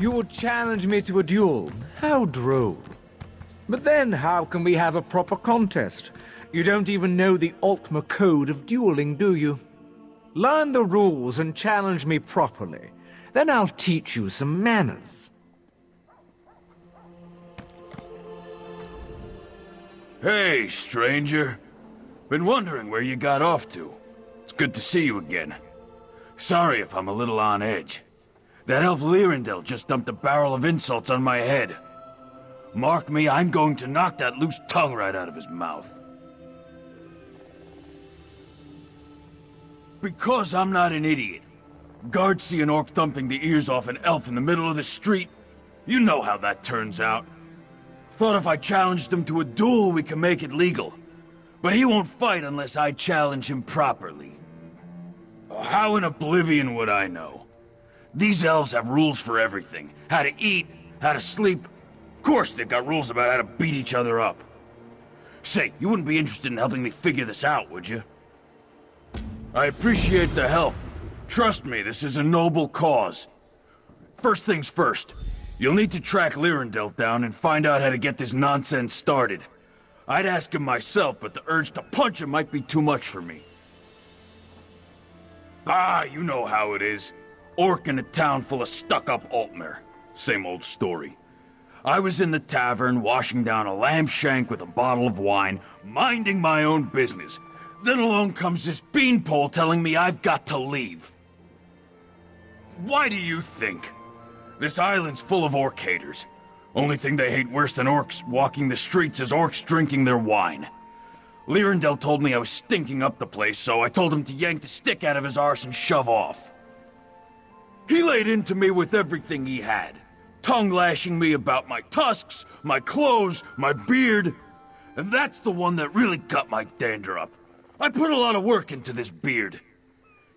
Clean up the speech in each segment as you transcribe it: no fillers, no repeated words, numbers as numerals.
You would challenge me to a duel. How droll. But then how can we have a proper contest? You don't even know the Ultima code of dueling, do you? Learn the rules and challenge me properly. Then I'll teach you some manners. Hey, stranger. Been wondering where you got off to. It's good to see you again. Sorry if I'm a little on edge. That elf Lirendel just dumped a barrel of insults on my head. Mark me, I'm going to knock that loose tongue right out of his mouth. Because I'm not an idiot. Guards see an orc thumping the ears off an elf in the middle of the street. You know how that turns out. Thought if I challenged him to a duel, we could make it legal. But he won't fight unless I challenge him properly. How in oblivion would I know? These elves have rules for everything. How to eat, how to sleep. Of course they've got rules about how to beat each other up. Say, you wouldn't be interested in helping me figure this out, would you? I appreciate the help. Trust me, this is a noble cause. First things first. You'll need to track Lirendel down and find out how to get this nonsense started. I'd ask him myself, but the urge to punch him might be too much for me. Ah, you know how it is. Orc in a town full of stuck-up Altmer. Same old story. I was in the tavern, washing down a lamb shank with a bottle of wine, minding my own business. Then along comes this beanpole telling me I've got to leave. Why do you think? This island's full of orc haters. Only thing they hate worse than orcs walking the streets is orcs drinking their wine. Lirendel told me I was stinking up the place, so I told him to yank the stick out of his arse and shove off. He laid into me with everything he had. Tongue-lashing me about my tusks, my clothes, my beard. And that's the one that really got my dander up. I put a lot of work into this beard.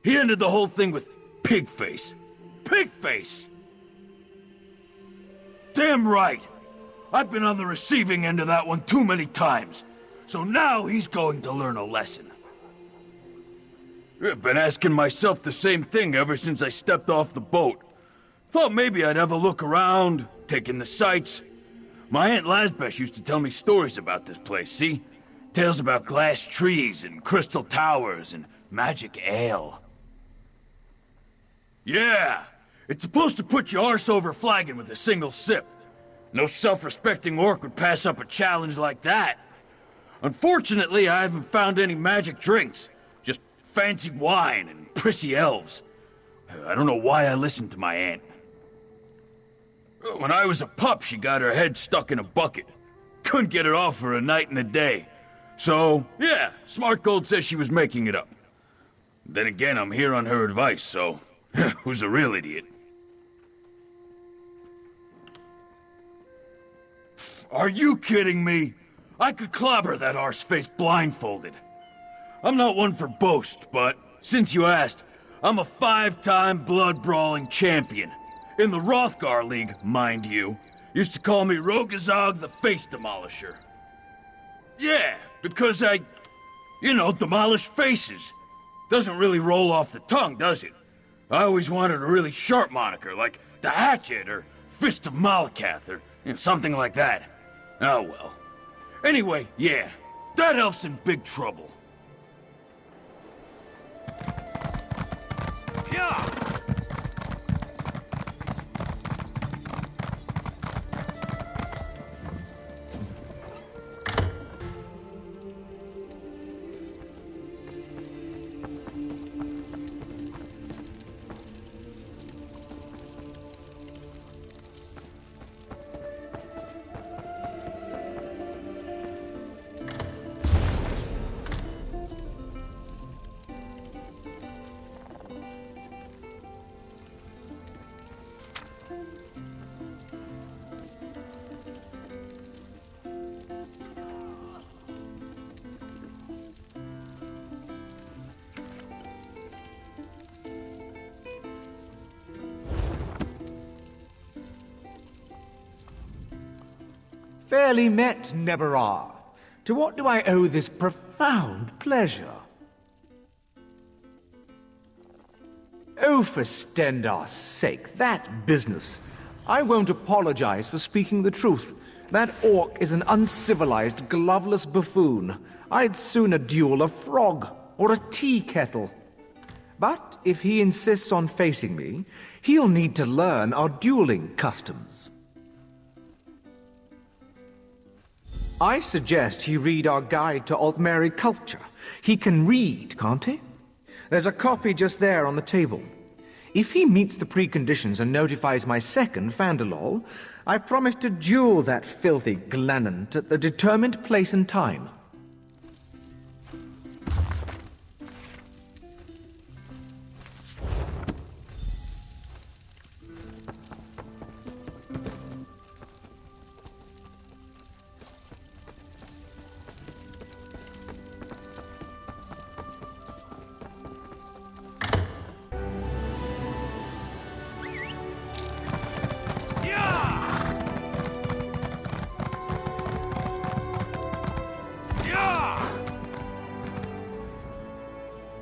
He ended the whole thing with pig face. Pig face! Damn right! I've been on the receiving end of that one too many times. So now he's going to learn a lesson. I've been asking myself the same thing ever since I stepped off the boat. Thought maybe I'd have a look around, take in the sights. My Aunt Lazbesh used to tell me stories about this place, see? Tales about glass trees and crystal towers and magic ale. Yeah, it's supposed to put your arse over flagging with a single sip. No self-respecting orc would pass up a challenge like that. Unfortunately, I haven't found any magic drinks. Just fancy wine and prissy elves. I don't know why I listened to my aunt. When I was a pup, she got her head stuck in a bucket. Couldn't get it off for a night and a day. So, yeah, Smart Gold says she was making it up. Then again, I'm here on her advice, so who's a real idiot? Are you kidding me? I could clobber that arseface blindfolded. I'm not one for boast, but since you asked, I'm a 5-time blood-brawling champion. In the Hrothgar League, mind you. Used to call me Roguzog the Face Demolisher. Yeah, because I, demolish faces. Doesn't really roll off the tongue, does it? I always wanted a really sharp moniker, like the Hatchet or Fist of Malakath or something like that. Oh well. Anyway, yeah, that elf's in big trouble. Yeah! Fairly met, Neberar. To what do I owe this profound pleasure? Oh, for Stendar's sake, that business. I won't apologize for speaking the truth. That orc is an uncivilized, gloveless buffoon. I'd sooner duel a frog or a tea kettle. But if he insists on facing me, he'll need to learn our dueling customs. I suggest he read our guide to Altmeri culture. He can read, can't he? There's a copy just there on the table. If he meets the preconditions and notifies my second Fandalol, I promise to duel that filthy Glenant at the determined place and time.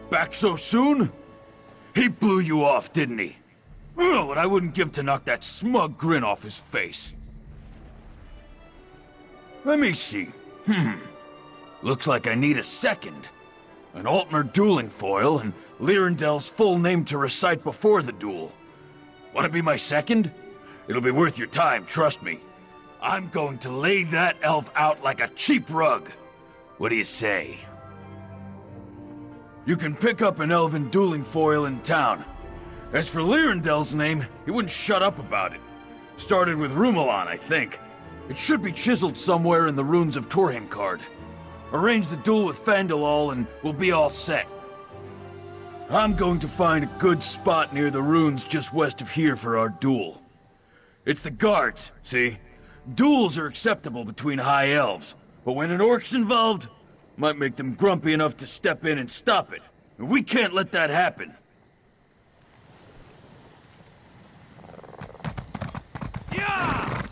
Back so soon? He blew you off, didn't he? Oh, what I wouldn't give to knock that smug grin off his face. Let me see. Looks like I need a second. An Altmer dueling foil and Lirendel's full name to recite before the duel. Want to be my second? It'll be worth your time, trust me. I'm going to lay that elf out like a cheap rug. What do you say? You can pick up an elven dueling foil in town. As for Lirendel's name, he wouldn't shut up about it. Started with Rumelon, I think. It should be chiseled somewhere in the runes of Tor-Hame-Khard. Arrange the duel with Fandalol and we'll be all set. I'm going to find a good spot near the runes just west of here for our duel. It's the guards, see? Duels are acceptable between high elves, but when an orc's involved, might make them grumpy enough to step in and stop it. We can't let that happen. Yeah!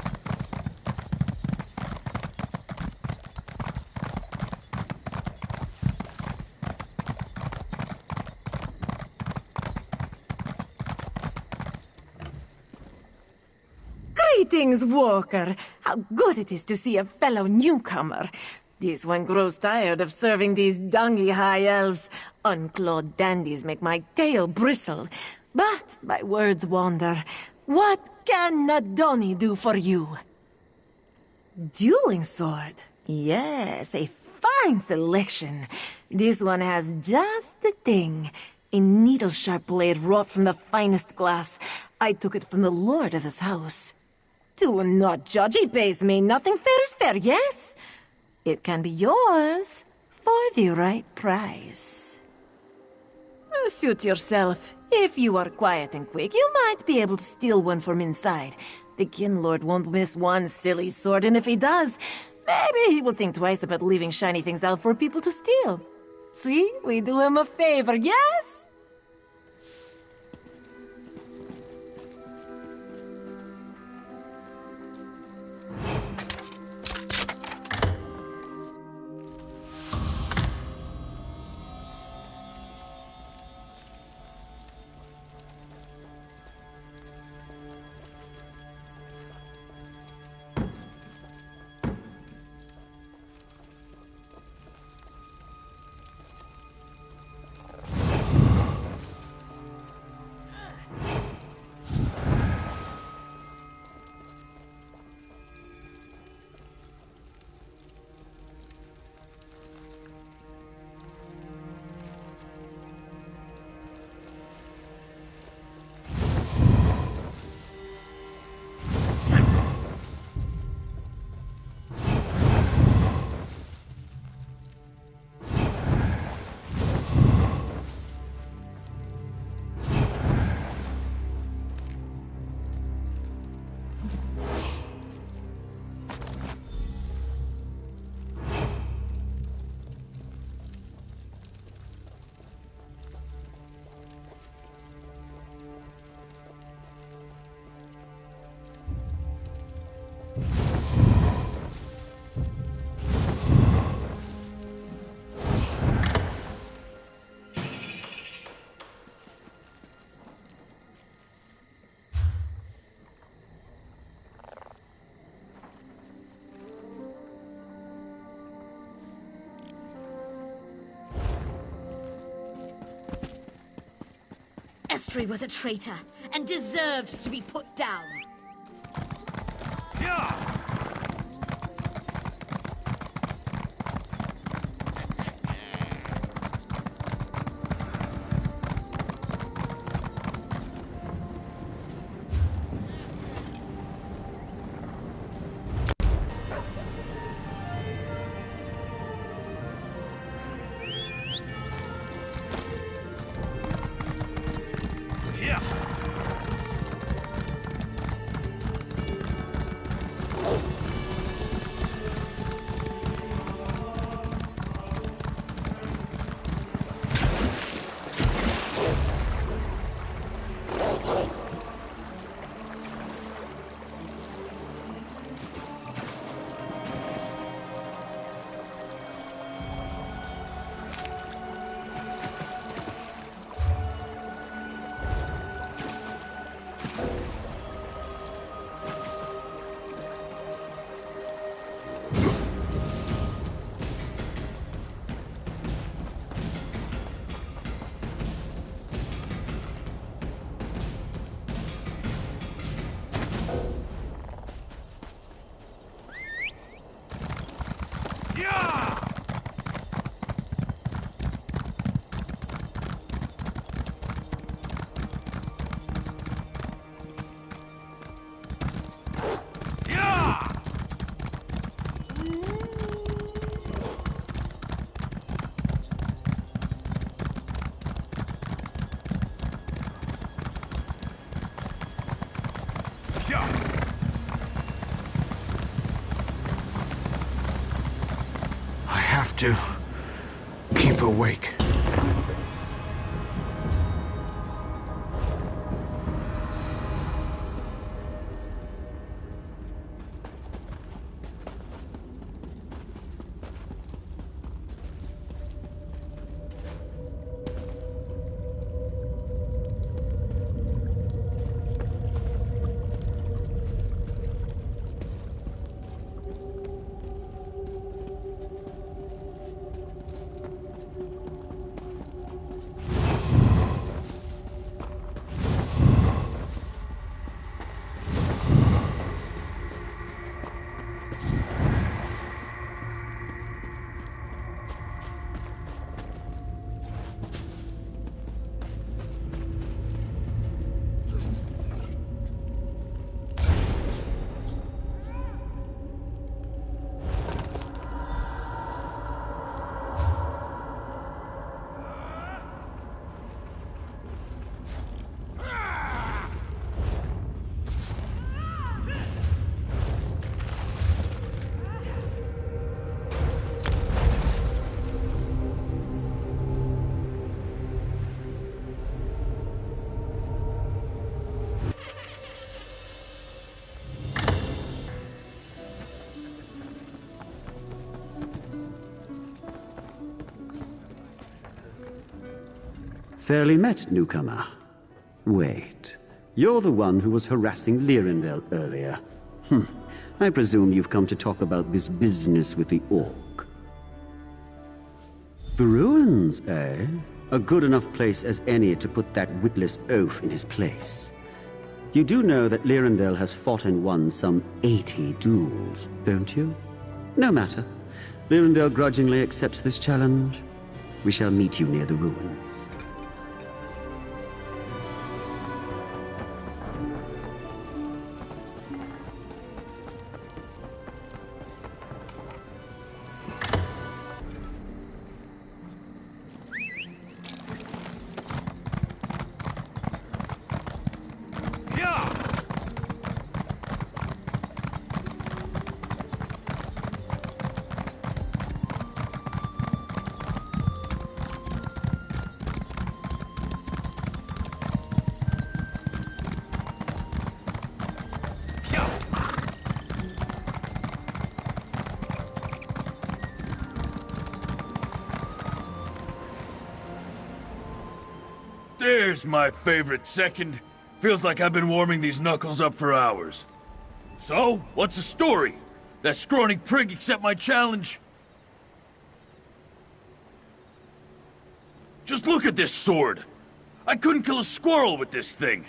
Greetings, Walker. How good it is to see a fellow newcomer. This one grows tired of serving these dungy high elves. Unclawed dandies make my tail bristle. But my words wander. What can Nadoni do for you? Dueling sword? Yes, a fine selection. This one has just the thing. A needle-sharp blade wrought from the finest glass. I took it from the lord of this house. Do not judge, it pays me. Nothing fair is fair, yes? It can be yours for the right price. Suit yourself. If you are quiet and quick, you might be able to steal one from inside. The Kinlord won't miss one silly sword, and if he does, maybe he will think twice about leaving shiny things out for people to steal. See? We do him a favor, yes? monastery was a traitor and deserved to be put down. Yeah! I have to keep awake. Fairly met, newcomer. Wait, you're the one who was harassing Lirendel earlier. I presume you've come to talk about this business with the orc. The ruins, eh? A good enough place as any to put that witless oaf in his place. You do know that Lirendel has fought and won some 80 duels, don't you? No matter. Lirendel grudgingly accepts this challenge. We shall meet you near the ruins. There's my favorite second. Feels like I've been warming these knuckles up for hours. So, what's the story? That scrawny prig accept my challenge? Just look at this sword. I couldn't kill a squirrel with this thing.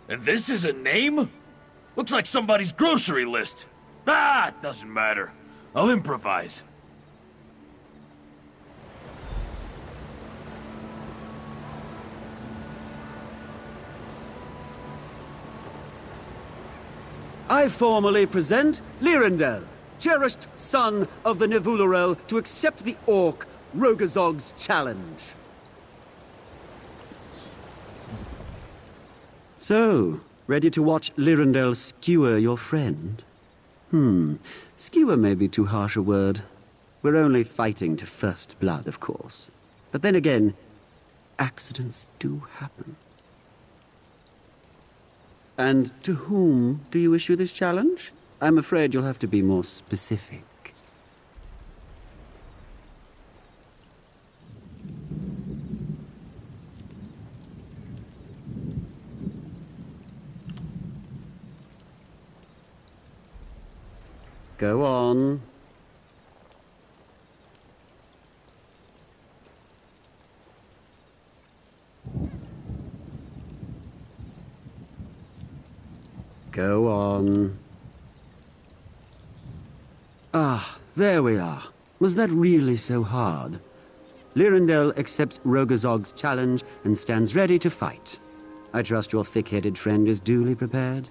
And this is a name? Looks like somebody's grocery list. Ah, it doesn't matter. I'll improvise. I formally present Lirendel, cherished son of the Nevulerel, to accept the orc Roguzog's challenge. So, ready to watch Lirendel skewer your friend? Skewer may be too harsh a word. We're only fighting to first blood, of course. But then again, accidents do happen. And to whom do you issue this challenge? I'm afraid you'll have to be more specific. Go on. Go on. Ah, there we are. Was that really so hard? Lirendel accepts Roguzog's challenge and stands ready to fight. I trust your thick-headed friend is duly prepared.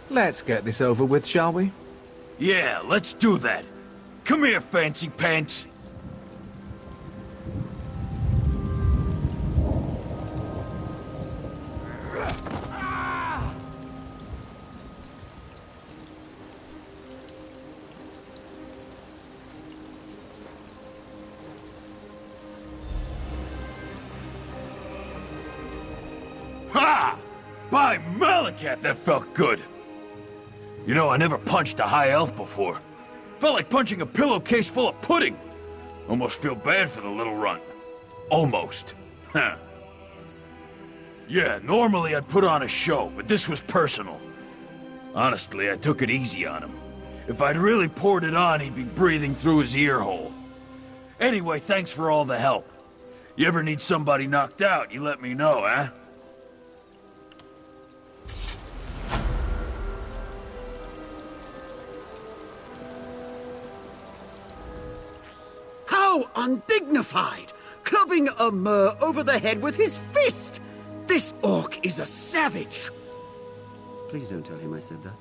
Let's get this over with, shall we? Yeah, let's do that. Come here, fancy pants. Ha! By Malakat, that felt good! You know, I never punched a high elf before. Felt like punching a pillowcase full of pudding. Almost feel bad for the little runt. Almost. Huh. Yeah, normally I'd put on a show, but this was personal. Honestly, I took it easy on him. If I'd really poured it on, he'd be breathing through his ear hole. Anyway, thanks for all the help. You ever need somebody knocked out, you let me know, eh? How undignified! Clubbing a mer over the head with his fist! This orc is a savage! Please don't tell him I said that.